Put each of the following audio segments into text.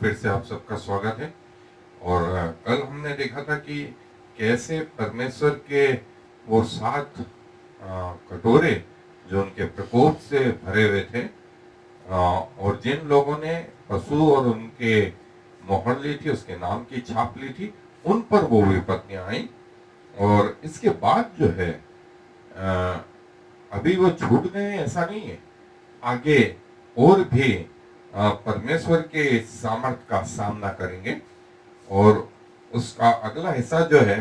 फिर से आप सबका स्वागत है। और कल हमने देखा था कि कैसे परमेश्वर के वो 7 कटोरे जो उनके प्रकोप से भरे हुए थे, और जिन लोगों ने पशु और उनके मोहर ली थी, उसके नाम की छाप ली थी, उन पर वो विपत्तियां आई। और इसके बाद जो है अभी वो छूट गए ऐसा नहीं है, आगे और भी परमेश्वर के सामर्थ का सामना करेंगे। और उसका अगला हिस्सा जो है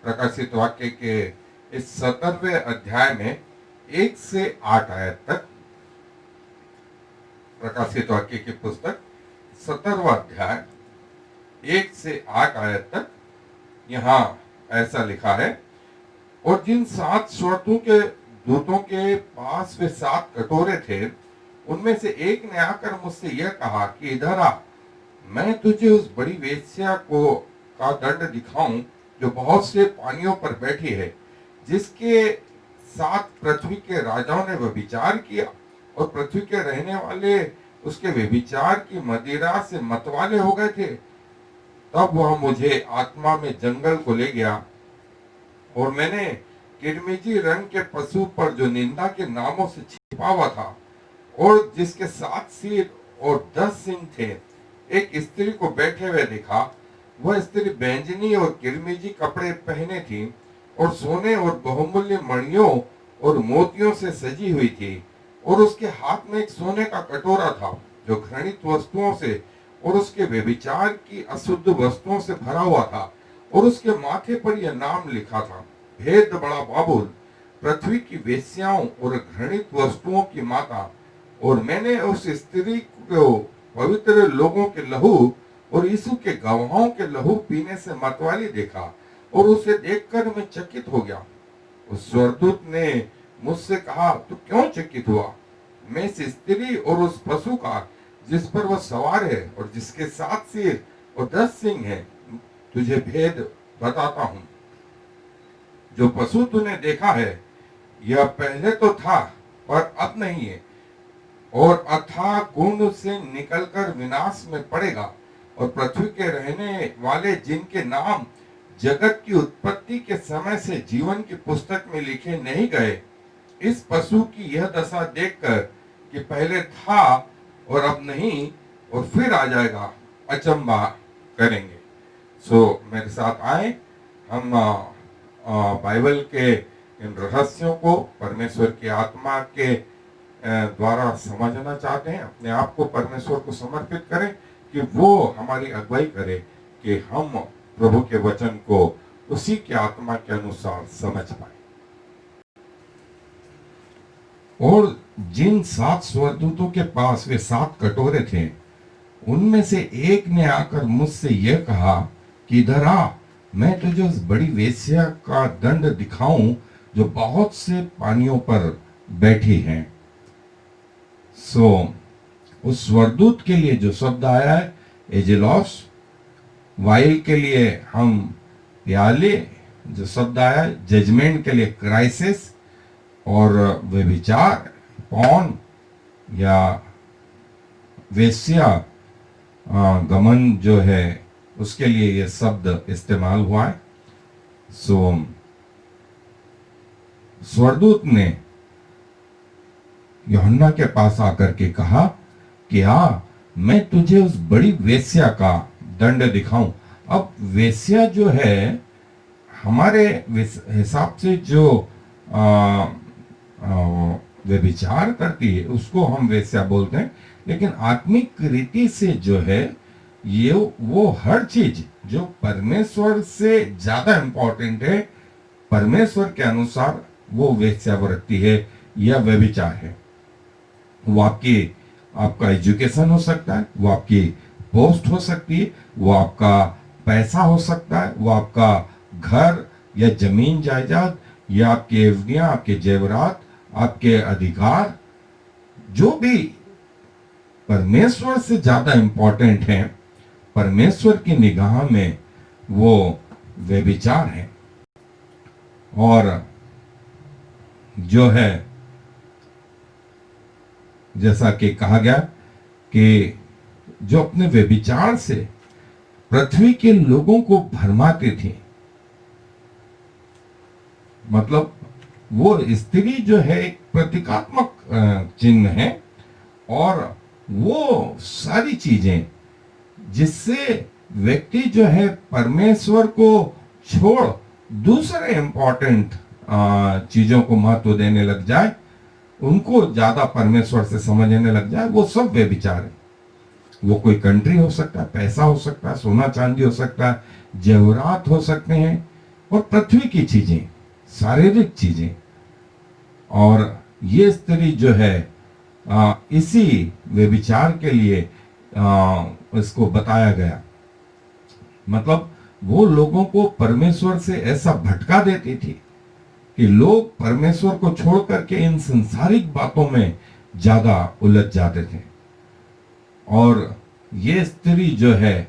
प्रकाशित वाक्य के इस 17वें अध्याय में 1 से 8 आयत तक, प्रकाशित वाक्य की पुस्तक 17वां अध्याय 1 से 8 आयत तक, यहाँ ऐसा लिखा है। और जिन 7 स्वर्गों के दूतों के पास वे 7 कटोरे थे, उनमें से एक ने आकर मुझसे यह कहा कि इधर आ, मैं तुझे उस बड़ी वेश्या को का दंड दिखाऊं जो बहुत से पानियों पर बैठी है, जिसके साथ पृथ्वी के राजाओं ने व्यभिचार किया, और पृथ्वी के रहने वाले उसके व्यभिचार की मदिरा से मतवाले हो गए थे। तब वह मुझे आत्मा में जंगल को ले गया, और मैंने किरमिजी रंग के पशु पर जो निंदा के नामों से छिपा हुआ था और जिसके 7 सिर और 10 सींग थे, एक स्त्री को बैठे हुए देखा। वह स्त्री बैंजनी और किरमिजी कपड़े पहने थी, और सोने और बहुमूल्य मणियों और मोतियों से सजी हुई थी, और उसके हाथ में एक सोने का कटोरा था जो घृणित वस्तुओं से और उसके व्यभिचार की अशुद्ध वस्तुओं से भरा हुआ था, और उसके माथे पर यह नाम लिखा था, भेद बड़ा बाबुल, पृथ्वी की वेश्याओं और घृणित वस्तुओं की माता। और मैंने उस स्त्री को पवित्र लोगों के लहू और यीशु के गवाहों के लहू पीने से मतवाली देखा, और उसे देखकर मैं चकित हो गया। उस स्वर्गदूत ने मुझसे कहा, तू क्यों चकित हुआ? मैं इस स्त्री और उस पशु का जिस पर वह सवार है और जिसके 7 सिर और 10 सींग है, तुझे भेद बताता हूं। जो पशु तूने देखा है, यह पहले तो था पर अब नहीं है, और अथाह कुंड से निकलकर विनाश में पड़ेगा। और पृथ्वी के रहने वाले जिनके नाम जगत की उत्पत्ति के समय से जीवन की पुस्तक में लिखे नहीं गए, इस पशु की यह दशा देखकर कि पहले था और अब नहीं और फिर आ जाएगा, अचंभा करेंगे। सो मेरे साथ आए, हम बाइबल के इन रहस्यों को परमेश्वर की आत्मा के द्वारा समझना चाहते हैं। अपने आप को परमेश्वर को समर्पित करें कि वो हमारी अगुवाई करे कि हम प्रभु के वचन को उसी के आत्मा के अनुसार समझ पाए। और जिन 7 स्वर्गदूतों के पास वे 7 कटोरे थे, उनमें से एक ने आकर मुझसे यह कहा कि इधर आ, मैं तुझे उस बड़ी वेश्या का दंड दिखाऊं जो बहुत से पानियों पर बैठी है। उस स्वर्गदूत के लिए जो शब्द आया है एजिलोस, वाइल के लिए हम प्याले, जो शब्द आया है जजमेंट के लिए क्राइसिस, और व्यभिचार पौन या वेश्या गमन जो है उसके लिए यह शब्द इस्तेमाल हुआ है। स्वर्गदूत ने यूहन्ना के पास आकर के कहा कि मैं तुझे उस बड़ी वेश्या का दंड दिखाऊं। अब वेश्या जो है हमारे हिसाब से जो व्यभिचार करती है उसको हम वेश्या बोलते हैं, लेकिन आत्मिक रीति से जो है ये वो हर चीज जो परमेश्वर से ज्यादा इंपॉर्टेंट है, परमेश्वर के अनुसार वो वेश्यावृत्ति है या व्यभिचार है। वो आपका एजुकेशन हो सकता है, वो आपकी पोस्ट हो सकती है, वो आपका पैसा हो सकता है, वो आपका घर या जमीन जायदाद या आपकी एवनियां, आपके जेवरात, आपके अधिकार, जो भी परमेश्वर से ज्यादा इंपॉर्टेंट है, परमेश्वर की निगाह में वो व्यभिचार है। और जो है जैसा कि कहा गया कि जो अपने व्यभिचार से पृथ्वी के लोगों को भरमाती थी। मतलब वो स्त्री जो है एक प्रतीकात्मक चिन्ह है, और वो सारी चीजें जिससे व्यक्ति जो है परमेश्वर को छोड़ दूसरे इंपॉर्टेंट चीजों को महत्व देने लग जाए, उनको ज्यादा परमेश्वर से समझने लग जाए, वो सब व्यभिचार है। वो कोई कंट्री हो सकता है, पैसा हो सकता है, सोना चांदी हो सकता है, जेवरात हो सकते हैं, और पृथ्वी की चीजें, शारीरिक चीजें। और ये स्त्री जो है इसी व्यभिचार के लिए इसको बताया गया। मतलब वो लोगों को परमेश्वर से ऐसा भटका देती थी कि लोग परमेश्वर को छोड़ करके इन संसारिक बातों में ज्यादा उलझ जाते थे। और ये स्त्री जो है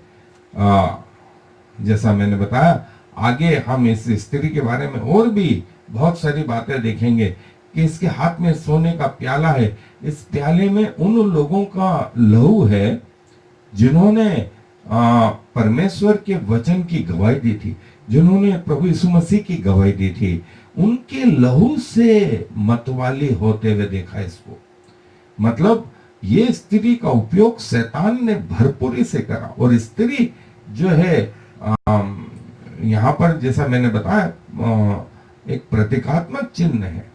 जैसा मैंने बताया, आगे हम इस स्त्री के बारे में और भी बहुत सारी बातें देखेंगे कि इसके हाथ में सोने का प्याला है। इस प्याले में उन लोगों का लहू है जिन्होंने परमेश्वर के वचन की गवाही दी थी, जिन्होंने प्रभु यीशु मसीह की गवाही दी थी। उनके लहू से मतवाली होते हुए देखा इसको। मतलब ये स्त्री का उपयोग शैतान ने भरपूरी से करा। और स्त्री जो है यहाँ पर जैसा मैंने बताया एक प्रतीकात्मक चिन्ह है,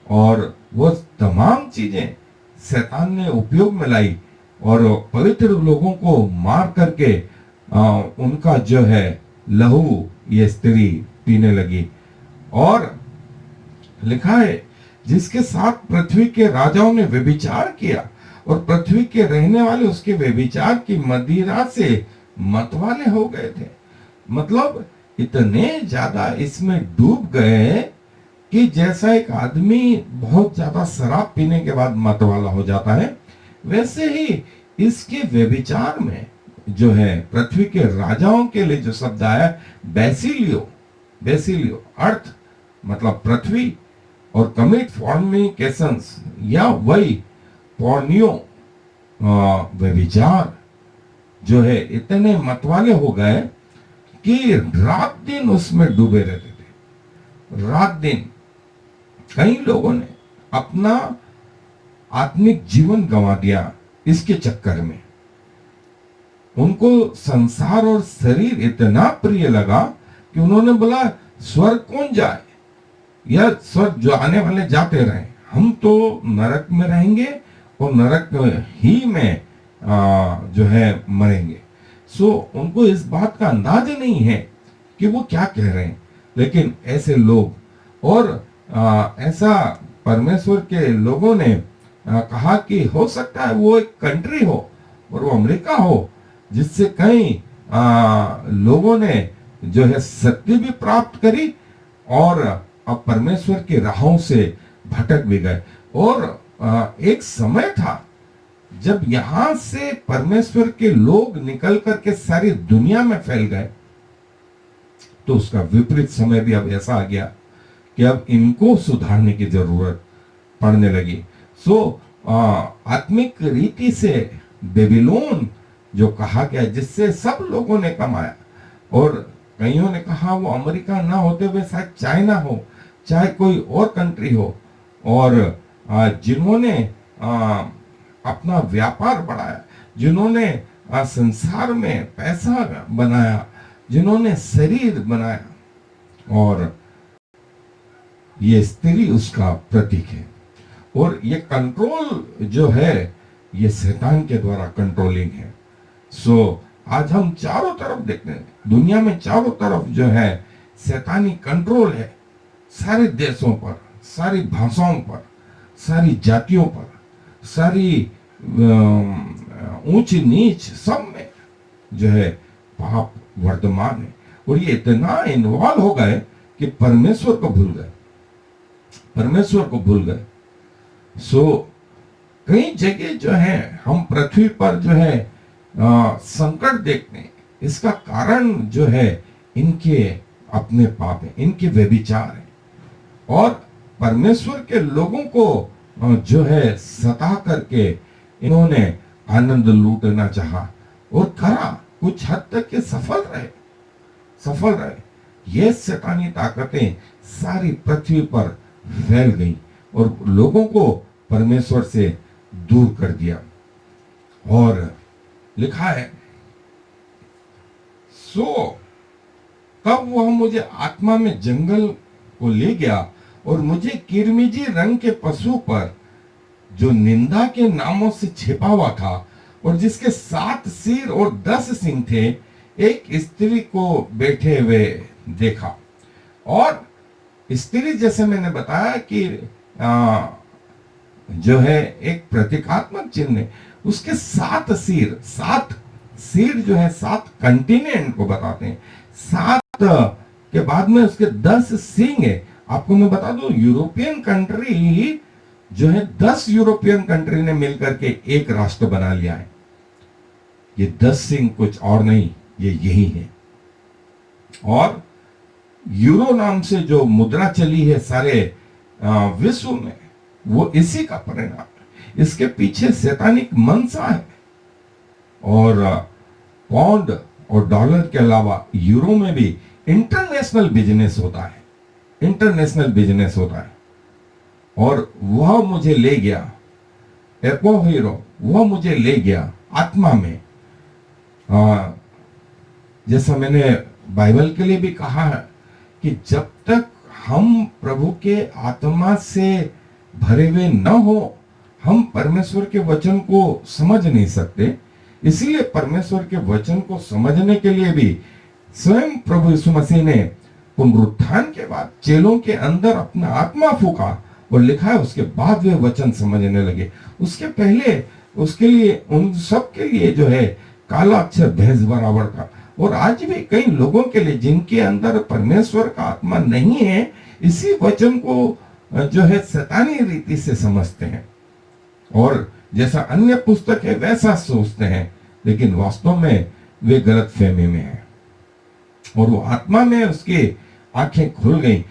और वो तमाम चीजें शैतान ने उपयोग में लाई और पवित्र लोगों को मार करके उनका जो है लहू ये स्त्री पीने लगी। और लिखा है जिसके साथ पृथ्वी के राजाओं ने व्यभिचार किया, और पृथ्वी के रहने वाले उसके व्यभिचार की मदिरा से मतवाले हो गए थे। मतलब इतने ज्यादा इसमें डूब गए कि जैसा एक आदमी बहुत ज्यादा शराब पीने के बाद मतवाला हो जाता है, वैसे ही इसके व्यभिचार में जो है पृथ्वी के राजाओं के लिए जो शब्द आया बेसिलियो, बेसिलियो अर्थ मतलब पृथ्वी, और कमिट फॉर्निकेशंस या वही पौर्णियो व्यभिचार जो है इतने मतवाले हो गए कि रात दिन उसमें डूबे रहते थे। रात दिन कई लोगों ने अपना आत्मिक जीवन गंवा दिया इसके चक्कर में। उनको संसार और शरीर इतना प्रिय लगा कि उन्होंने बोला स्वर्ग कौन जाए, या स्वर्ग जो आने वाले जाते रहे, हम तो नरक में रहेंगे और नरक ही में जो है मरेंगे। सो उनको इस बात का अंदाज नहीं है कि वो क्या कह रहे हैं। लेकिन ऐसे लोग और ऐसा परमेश्वर के लोगों ने कहा कि हो सकता है वो एक कंट्री हो और वो अमेरिका हो, जिससे कई लोगों ने जो है शक्ति भी प्राप्त करी और अब परमेश्वर की राहों से भटक भी गए। और एक समय था जब यहां से परमेश्वर के लोग निकल करके सारी दुनिया में फैल गए, तो उसका विपरीत समय भी अब ऐसा आ गया कि अब इनको सुधारने की जरूरत पड़ने लगी। सो आत्मिक रीति से बेबीलोन जो कहा गया, जिससे सब लोगों ने कमाया, और कईयों ने कहा वो अमेरिका ना होते हुए शायद चाइना हो, चाहे कोई और कंट्री हो, और जिन्होंने अपना व्यापार बढ़ाया, जिन्होंने संसार में पैसा बनाया, जिन्होंने शरीर बनाया, और ये स्त्री उसका प्रतीक है। और ये कंट्रोल जो है ये शैतान के द्वारा कंट्रोलिंग है। सो आज हम चारों तरफ देखते हैं, दुनिया में चारों तरफ जो है शैतानी कंट्रोल है, सारे देशों पर, सारी भाषाओं पर, सारी जातियों पर, सारी ऊंच नीच सब में जो है पाप वर्तमान है। और ये इतना इन्वॉल्व हो गए कि परमेश्वर को भूल गए, परमेश्वर को भूल गए। सो कई जगह जो है हम पृथ्वी पर जो है संकट देखते हैं, इसका कारण जो है इनके अपने पाप है, इनके व्यभिचार है, और परमेश्वर के लोगों को जो है सता करके इन्होंने आनंद लूटना चाहा और करा, कुछ हद तक ये सफल रहे। ये शैतानी ताकतें सारी पृथ्वी पर फैल गई और लोगों को परमेश्वर से दूर कर दिया। और लिखा है, सो तब वह मुझे आत्मा में जंगल को ले गया और मुझे किरमिजी रंग के पशु पर, जो निंदा के नामों से छिपा हुआ था और जिसके 7 सिर और 10 सींग थे, एक स्त्री को बैठे हुए देखा। और स्त्री, जैसे मैंने बताया कि जो है एक प्रतीकात्मक चिन्ह है, उसके 7 सिर जो है 7 कंटिनेंट को बताते हैं, 7 के बाद में उसके 10 सींग है। आपको मैं बता दूं, यूरोपियन कंट्री जो है 10 यूरोपियन कंट्री ने मिलकर के एक राष्ट्र बना लिया है। ये 10 सिंह कुछ और नहीं, ये यही है। और यूरो नाम से जो मुद्रा चली है सारे विश्व में, वो इसी का परिणाम है। इसके पीछे शैतानिक मंशा है। और पाउंड और डॉलर के अलावा यूरो में भी इंटरनेशनल बिजनेस होता है। और वह मुझे ले गया, एको हीरो, वह मुझे ले गया आत्मा में। जैसा मैंने बाइबल के लिए भी कहा है कि जब तक हम प्रभु के आत्मा से भरे हुए न हो, हम परमेश्वर के वचन को समझ नहीं सकते। इसीलिए परमेश्वर के वचन को समझने के लिए भी स्वयं प्रभु यीशु मसीह ने पुनरुत्थान के बाद चेलों के अंदर अपना आत्मा फूका और लिखा है, उसके बाद वे वचन समझने लगे। उसके पहले उसके लिए, उन सब के लिए जो है काला अक्षर भैंस बराबर था। और आज भी कई लोगों के लिए जिनके अंदर परमेश्वर का आत्मा नहीं है, इसी वचन को जो है शैतानी रीति से समझते हैं और जैसा अन्य पुस्तक है वैसा सोचते हैं, लेकिन वास्तव में वे गलत फहमी में है। और वो आत्मा में उसकी आंखें खुल गई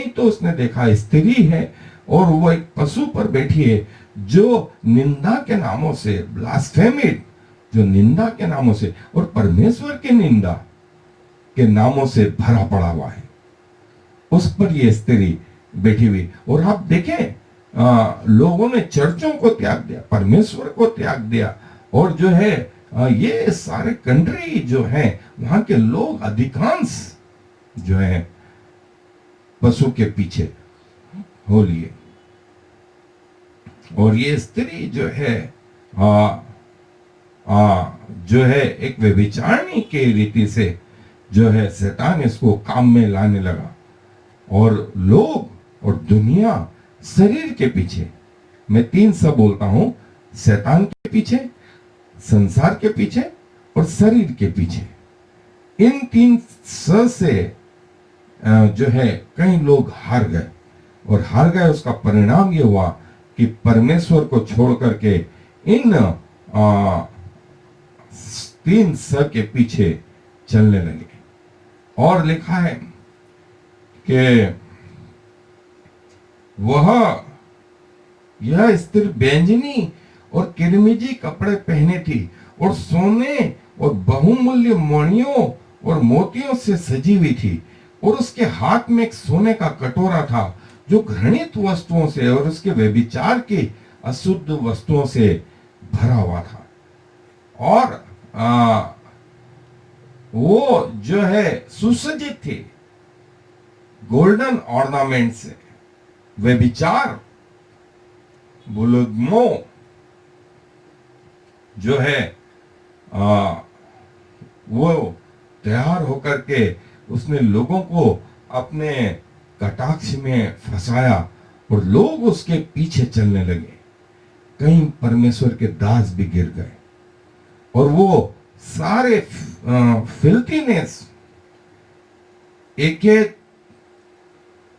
तो उसने देखा स्त्री है और वो एक पशु पर बैठी है, जो निंदा के नामों से, ब्लास्फेमिड, जो निंदा के नामों से और परमेश्वर के निंदा के नामों से भरा पड़ा हुआ है। उस पर ये स्त्री बैठी हुई। और आप देखें, लोगों ने चर्चों को त्याग दिया, परमेश्वर को त्याग दिया। और जो है ये सारे कंट्री जो है, वहां के लोग अधिकांश जो है पशु के पीछे हो लिए। और ये स्त्री जो है जो है एक व्यभिचारिणी के रीति से जो है शैतान इसको काम में लाने लगा। और लोग और दुनिया शरीर के पीछे, मैं 3 सब बोलता हूं, शैतान के पीछे, संसार के पीछे और शरीर के पीछे। इन 3 स से जो है कई लोग हार गए। और हार गए, उसका परिणाम ये हुआ कि परमेश्वर को छोड़ करके इन 3 स के पीछे चलने लगे। और लिखा है कि यह स्त्री बैंजनी और किरमिजी कपड़े पहने थी और सोने और बहुमूल्य मणियों और मोतियों से सजी हुई थी। और उसके हाथ में एक सोने का कटोरा था, जो घृणित वस्तुओं से और उसके व्यभिचार की अशुद्ध वस्तुओं से भरा हुआ था। और वो जो है सुसज्जित थी गोल्डन ऑर्नामेंट से। व्यभिचार, बुलुग्मो जो है वो तैयार होकर के उसने लोगों को अपने कटाक्ष में फंसाया और लोग उसके पीछे चलने लगे। कई परमेश्वर के दास भी गिर गए। और वो सारे फिल्थीनेस,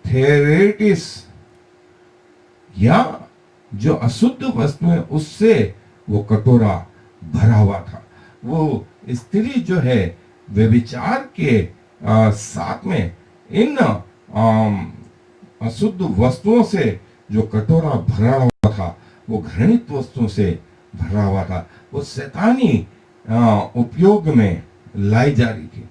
थेरेटिस या जो अशुद्ध वस्तुएं, उससे वो कटोरा भरा हुआ था। वो स्त्री जो है व्यभिचार के साथ में इन अशुद्ध वस्तुओं से जो कटोरा भरा हुआ था, वो घृणित वस्तुओं से भरा हुआ था, वो शैतानी उपयोग में लाई जा रही थी।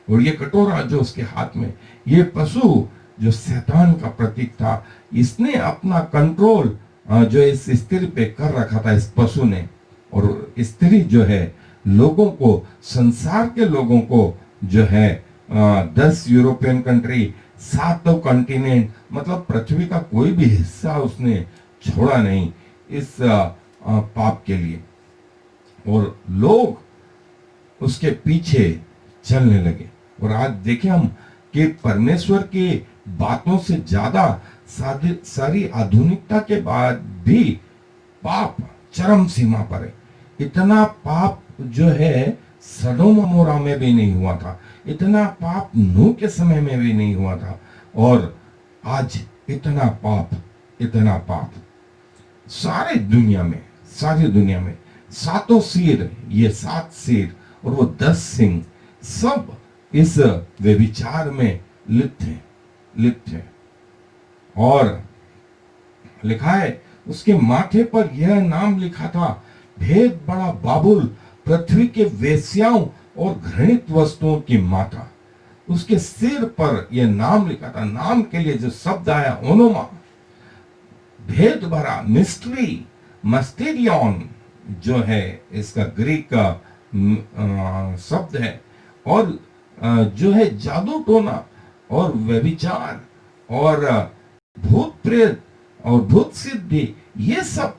और ये कटोरा जो उसके हाथ में, ये पशु जो शैतान का प्रतीक था, इसने अपना कंट्रोल जो इस स्त्री पे कर रखा था, इस पशु ने। और स्त्री जो है लोगों को, संसार के लोगों को जो है 10 यूरोपियन कंट्री, 7 कॉन्टिनेंट, मतलब पृथ्वी का कोई भी हिस्सा उसने छोड़ा नहीं इस पाप के लिए। और लोग उसके पीछे चलने लगे। और आज देखें हम कि परमेश्वर की बातों से ज्यादा सारी आधुनिकता के बाद भी पाप चरम सीमा पर है। इतना पाप जो है सदोम अमोरा में भी नहीं हुआ था, इतना पाप नूह के समय में भी नहीं हुआ था। और आज इतना पाप सारी दुनिया में 7 सिर, ये 7 सिर और वो 10 सिंह, सब इस व्यभिचार में लिप्त हैं। और लिखा है उसके माथे पर यह नाम लिखा था, भेद बड़ा बाबुल, पृथ्वी के वेश्याओं और घृणित वस्तुओं की माता। उसके सिर पर यह नाम लिखा था। नाम के लिए जो शब्द आया ओनोमा, भेद भरा, मिस्ट्री, मस्टेरियन जो है इसका ग्रीक का शब्द है। और जो है जादू टोना और व्यभिचार और भूत प्रेत और भूत सिद्धि, ये सब,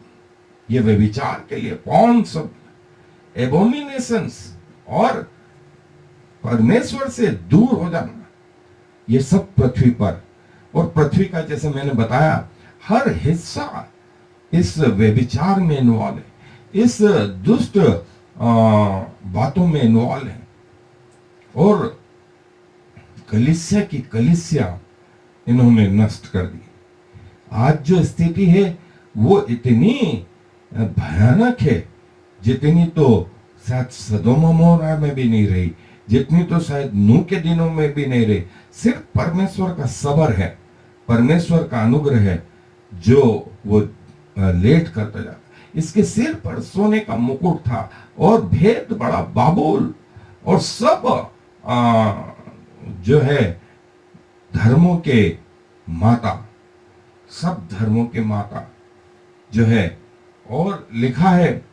ये व्यभिचार के लिए कौन सब, एबोमिनेशंस और परमेश्वर से दूर हो जाना, ये सब पृथ्वी पर। और पृथ्वी का, जैसे मैंने बताया, हर हिस्सा इस व्यभिचार में इन्वॉल्व है, इस दुष्ट बातों में इन्वॉल्व है। और कलीसिया इन्होंने नष्ट कर दी। आज जो स्थिति है वो इतनी भयानक है, जितनी तो शायद सदोम अमोरा में भी नहीं रही, जितनी तो शायद नूह के दिनों में भी नहीं रही। सिर्फ परमेश्वर का सबर है, परमेश्वर का अनुग्रह है जो वो लेट करता जाता। इसके सिर पर सोने का मुकुट था और भेद बड़ा बाबुल, और सब जो है धर्मों के माता, सब धर्मों के माता जो है। और लिखा है,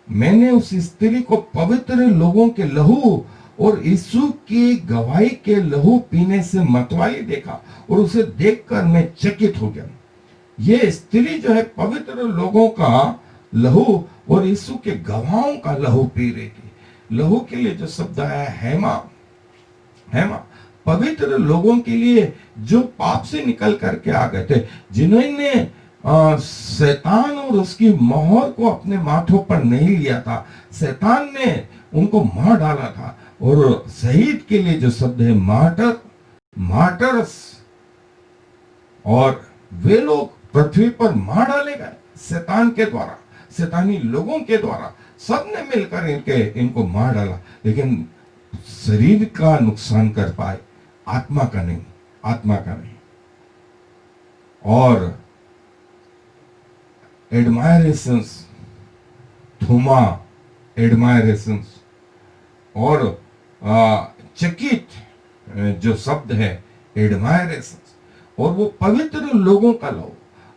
मैंने उस स्त्री को पवित्र लोगों के लहू और यीशु की गवाही के लहू पीने से मतवाली देखा, और उसे देखकर मैं चकित हो गया। ये स्त्री जो है पवित्र लोगों का लहू और यीशु के गवाहों का लहू पी रही थी। लहू के लिए जो शब्द आया हेमा, पवित्र लोगों के लिए जो पाप से निकल करके आ गए थे, जिन्होंने शैतान और उसकी मोहर को अपने माथों पर नहीं लिया था, शैतान ने उनको मार डाला था। और शहीद के लिए जो शब्द है मार्टर्स, और वे लोग पृथ्वी पर मार डाले गए शैतान के द्वारा, शैतानी लोगों के द्वारा, सबने मिलकर इनको मार डाला, लेकिन शरीर का नुकसान कर पाए, आत्मा का नहीं। और एडमायरेशंस, थूमा एडमायरेशंस, और चकित जो शब्द है एडमायरेशंस, और वो पवित्र लोगों का लहू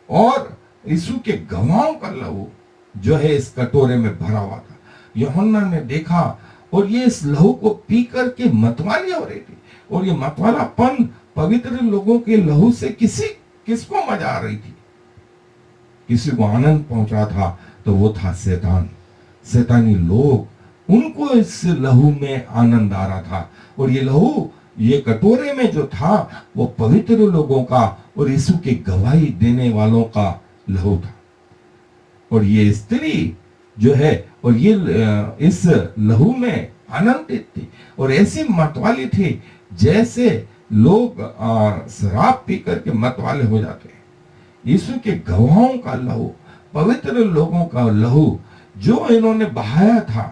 और यीशु के गवाहों का लहू जो है इस कटोरे में भरा हुआ था। यूहन्ना ने देखा, और ये इस लहू को पी करके मतवाली हो रही थी। और ये मतवालापन पवित्र लोगों के लहू से किसको मजा आ रही थी, किसी को आनंद पहुंचा था, तो वो था शैतानी लोग, उनको इस लहू में आनंद आ रहा था। और ये लहू, ये कटोरे में जो था, वो पवित्र लोगों का और यीशु की गवाही देने वालों का लहू था। और ये स्त्री जो है, और ये इस लहू में आनंदित थी, और ऐसी मतवाली थी जैसे लोग शराब पी करके मतवाले हो जाते हैं। यीशु के गवाहों का लहू, पवित्र लोगों का लहू जो इन्होंने बहाया था,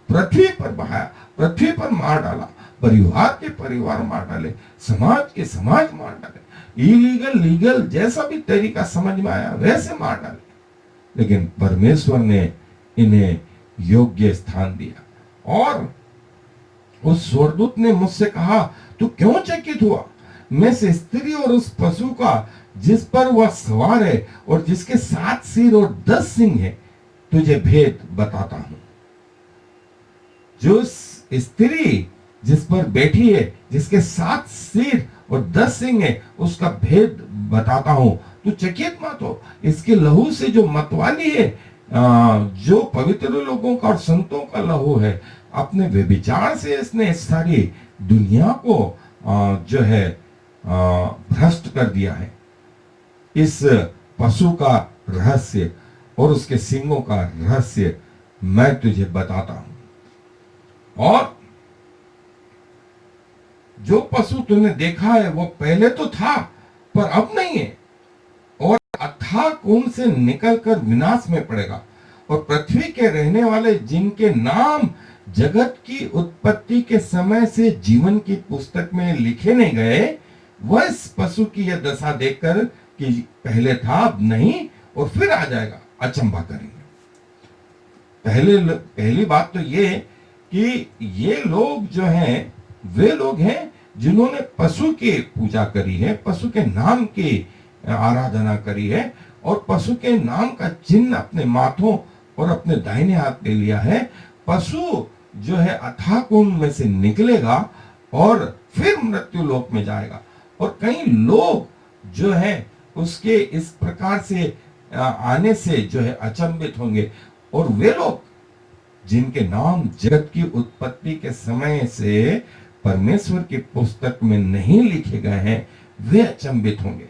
पृथ्वी पर बहाया, पृथ्वी पर मार डाला, परिवार के परिवार मार डाले, समाज के समाज मार डाले, इलीगल लीगल जैसा भी तरीका समझ में आया वैसे मार डाले। लेकिन परमेश्वर ने इन्हें योग्य स्थान दिया। और उस स्वर्गदूत ने मुझसे कहा, तू क्यों चकित हुआ? मैं इस स्त्री और उस पशु का जिस पर वह सवार है और जिसके 7 सिर और 10 सिंग है तुझे भेद बताता हूं। जो स्त्री जिस पर बैठी है, जिसके 7 सिर और 10 सिंग है, उसका भेद बताता हूं। तू चकित मत हो। इसके लहू से जो मतवाली है, जो पवित्र लोगों का और संतों का लहू है, अपने व्यभिचार से इसने सारी दुनिया को जो है भ्रष्ट कर दिया है। इस पशु का रहस्य और उसके सिंगों का रहस्य मैं तुझे बताता हूं। और जो पशु तूने देखा है वो पहले तो था पर अब नहीं है, और अथाह कुंड से निकलकर विनाश में पड़ेगा। और पृथ्वी के रहने वाले जिनके नाम जगत की उत्पत्ति के समय से जीवन की पुस्तक में लिखे नहीं गए, वह इस पशु की यह दशा देखकर कि पहले था अब नहीं और फिर आ जाएगा, अचंभा करेंगे। पहली बात तो ये कि ये लोग जो हैं वे लोग हैं जिन्होंने पशु की पूजा करी है, पशु के नाम की आराधना करी है, और पशु के नाम का चिन्ह अपने माथों और अपने दाहिने हाथ ले लिया है। पशु जो है अथाह कुंड में से निकलेगा और फिर मृत्यु लोक में जाएगा। और कई लोग जो है उसके इस प्रकार से आने से जो है अचंभित होंगे, और वे लोग जिनके नाम जगत की उत्पत्ति के समय से परमेश्वर की पुस्तक में नहीं लिखे गए हैं, वे अचंभित होंगे।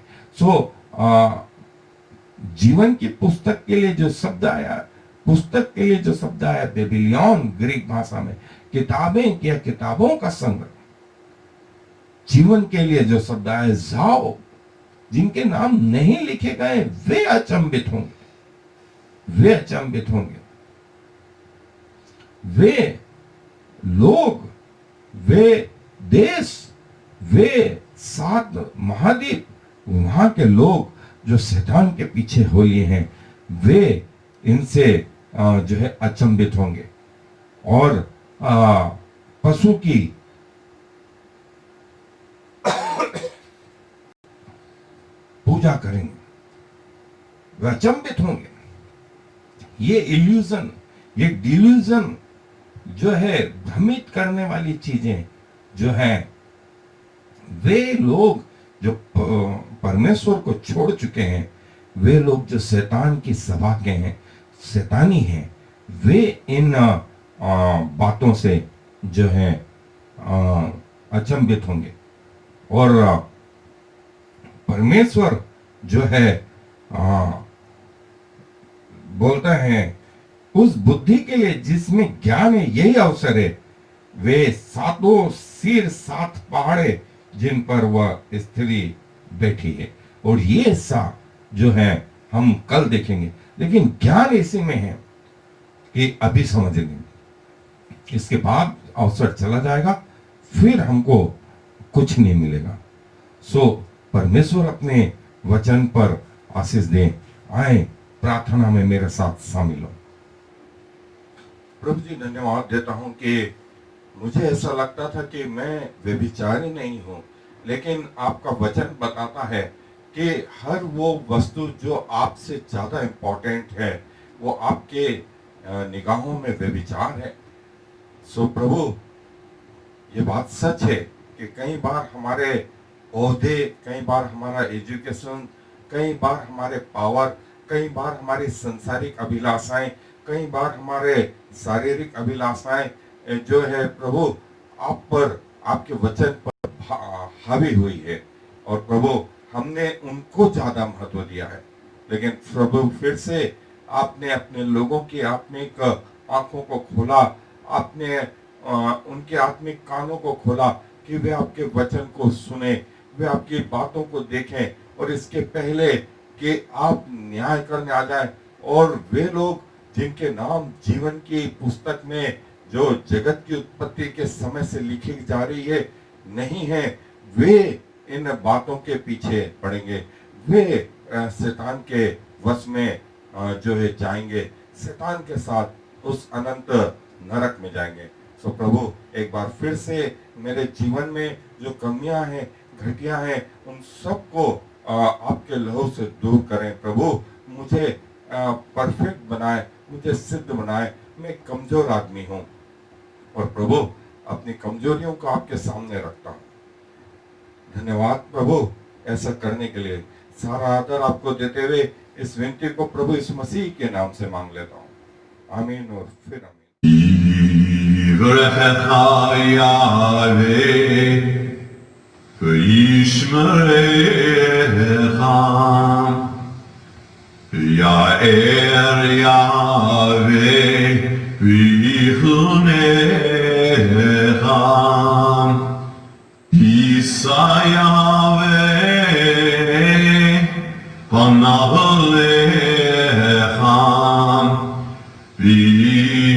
जीवन की पुस्तक के लिए जो शब्द आया, पुस्तक के लिए जो शब्द आया बेबीलोन ग्रीक भाषा में, किताबें या किताबों का संग्रह। जीवन के लिए जो शब्द आया जाओ, जिनके नाम नहीं लिखे गए वे अचंभित होंगे, वे अचंभित होंगे। वे लोग, वे देश, वे 7 महाद्वीप, वहां के लोग जो शैतान के पीछे हुए हैं, वे इनसे जो है अचंभित होंगे और पशु की पूजा करेंगे, वे अचंभित होंगे। ये इल्यूजन, ये डिल्यूजन जो है, भ्रमित करने वाली चीजें जो हैं, वे लोग जो परमेश्वर को छोड़ चुके हैं, वे लोग जो शैतान की सभा के हैं, शैतानी हैं, वे इन बातों से जो है अचंभित होंगे। और परमेश्वर जो है बोलता है उस बुद्धि के लिए जिसमें ज्ञान है यही अवसर है। वे 7 सिर 7 पहाड़े जिन पर वह स्त्री बैठी है, और ये हिस्सा जो है हम कल देखेंगे, लेकिन ज्ञान इसी में है कि अभी समझेंगे, इसके बाद अवसर चला जाएगा, फिर हमको कुछ नहीं मिलेगा। परमेश्वर अपने वचन पर आशीष दें। आए प्रार्थना में मेरे साथ शामिल हो। प्रभु जी, धन्यवाद देता हूं कि मुझे ऐसा लगता था कि मैं व्यभिचारी नहीं हूं, लेकिन आपका वचन बताता है कि हर वो वस्तु जो आपसे ज्यादा इंपॉर्टेंट है वो आपके निगाहों में व्यभिचार है। प्रभु, ये बात सच है कि कई बार हमारे ओहदे, कई बार हमारा एजुकेशन, कई बार हमारे पावर, कई बार हमारी संसारिक अभिलाषाएं, कई बार हमारे शारीरिक अभिलाषाएं जो है प्रभु आप पर, आपके वचन पर हावी हुई है, और प्रभु हमने उनको ज्यादा महत्व दिया है। लेकिन प्रभु फिर से आपने अपने लोगों की आत्मिक आंखों को खोला, आपने उनके आत्मिक कानों को खोला कि वे आपके वचन को सुने, वे आपकी बातों को देखें, और इसके पहले कि आप न्याय करने आ जाए, और वे लोग जिनके नाम जीवन की पुस्तक में जो जगत की उत्पत्ति के समय से लिखी जा रही है नहीं है, वे इन बातों के पीछे पड़ेंगे, वे शैतान के वश में जो है जाएंगे, शैतान के साथ उस अनंत नरक में जाएंगे। सो प्रभु एक बार फिर से मेरे जीवन में जो कमियां हैं, घटिया हैं, उन सबको आपके लहू से दूर करें प्रभु। मुझे परफेक्ट बनाए, मुझे सिद्ध बनाए। मैं कमजोर आदमी हूं और प्रभु अपनी कमजोरियों को आपके सामने रखता हूं। धन्यवाद प्रभु ऐसा करने के लिए। सारा आदर आपको देते हुए इस विनती को प्रभु इस मसीह के नाम से मांग लेता हूं। आमीन और फिर आमीन। Ya'er Yahweh v'chunecha Yisa Yahweh panav alecha v'yasem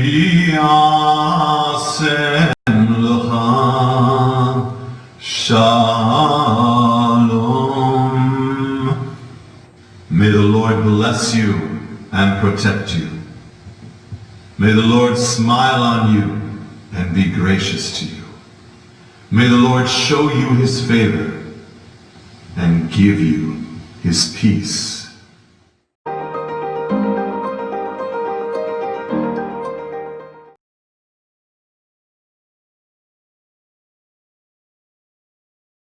lecha Shalom. May the Lord bless you and protect you. May the Lord smile on you and be gracious to you. May the Lord show you his favor and give you his peace.